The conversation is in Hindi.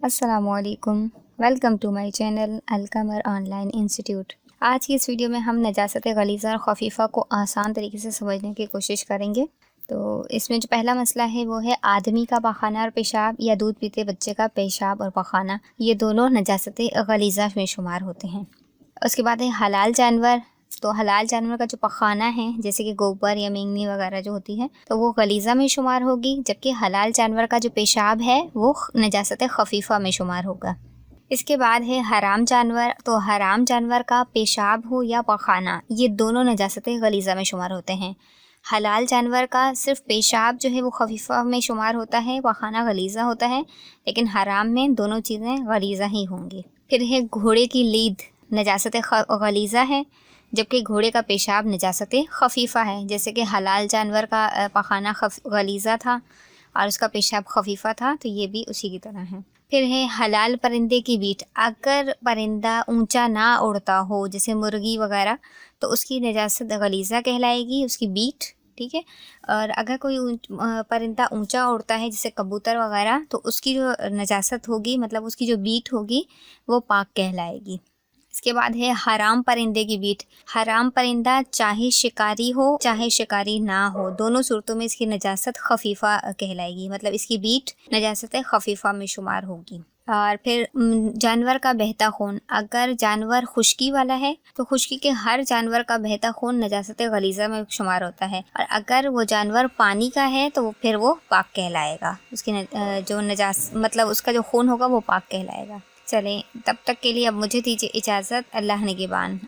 अस्सलामुअलैकुम। Welcome to my channel Al Qamar online institute. आज की इस वीडियो में हम नजासत गलीज़ा और खफीफ़ा को आसान तरीके से समझने की कोशिश करेंगे। तो इसमें जो पहला मसला है वो है आदमी का पखाना और पेशाब या दूध पीते बच्चे का पेशाब और पखाना, ये दोनों नजासत गलीज़ा में शुमार होते हैं। उसके बाद है हलाल जानवर। तो हलाल जानवर का जो पखाना है जैसे कि गोबर या मेंगनी वगैरह जो होती है तो वो गलीज़ा में शुमार होगी, जबकि हलाल जानवर का जो पेशाब है वो नजासत खफीफ़ा में शुमार होगा। इसके बाद है हराम जानवर। तो हराम जानवर का पेशाब हो या पखाना, ये दोनों नजासत गलीज़ा में शुमार होते हैं। हलाल जानवर का सिर्फ पेशाब जो है वो खफीफ़ा में शुमार होता है, पखाना गलीज़ा होता है, लेकिन हराम में दोनों चीज़ें गलीज़ा ही होंगी। फिर है घोड़े की लीद, नजासत गलीज़ा है, जबकि घोड़े का पेशाब नजासत खफीफ़ा है। जैसे कि हलाल जानवर का पखाना गलीज़ा था और उसका पेशाब खफीफ़ा था, तो ये भी उसी की तरह है। फिर है हलाल परिंदे की बीट। अगर परिंदा ऊंचा ना उड़ता हो जैसे मुर्गी वगैरह, तो उसकी नजासत गलीज़ा कहलाएगी, उसकी बीट। ठीक है। और अगर कोई परिंदा ऊंचा उड़ता है जैसे कबूतर वगैरह, तो उसकी जो नजासत होगी, मतलब उसकी जो बीट होगी, वो पाक कहलाएगी। इसके बाद है हराम परिंदे की बीट। हराम परिंदा चाहे शिकारी हो चाहे शिकारी ना हो, दोनों सूरतों में इसकी नजासत खफीफ़ा कहलाएगी, मतलब इसकी बीट नजासत खफीफ़ा में शुमार होगी। और फिर जानवर का बहता खून। अगर जानवर खुश्की वाला है तो खुश्की के हर जानवर का बहता खून नजासत गलीज़ा में शुमार होता है, और अगर वो जानवर पानी का है तो फिर वो पाक कहलाएगा, उसकी जो मतलब उसका जो खून होगा वो पाक कहलाएगा। चलें, तब तक के लिए अब मुझे दीजिए इजाज़त। अल्लाह निगहबान।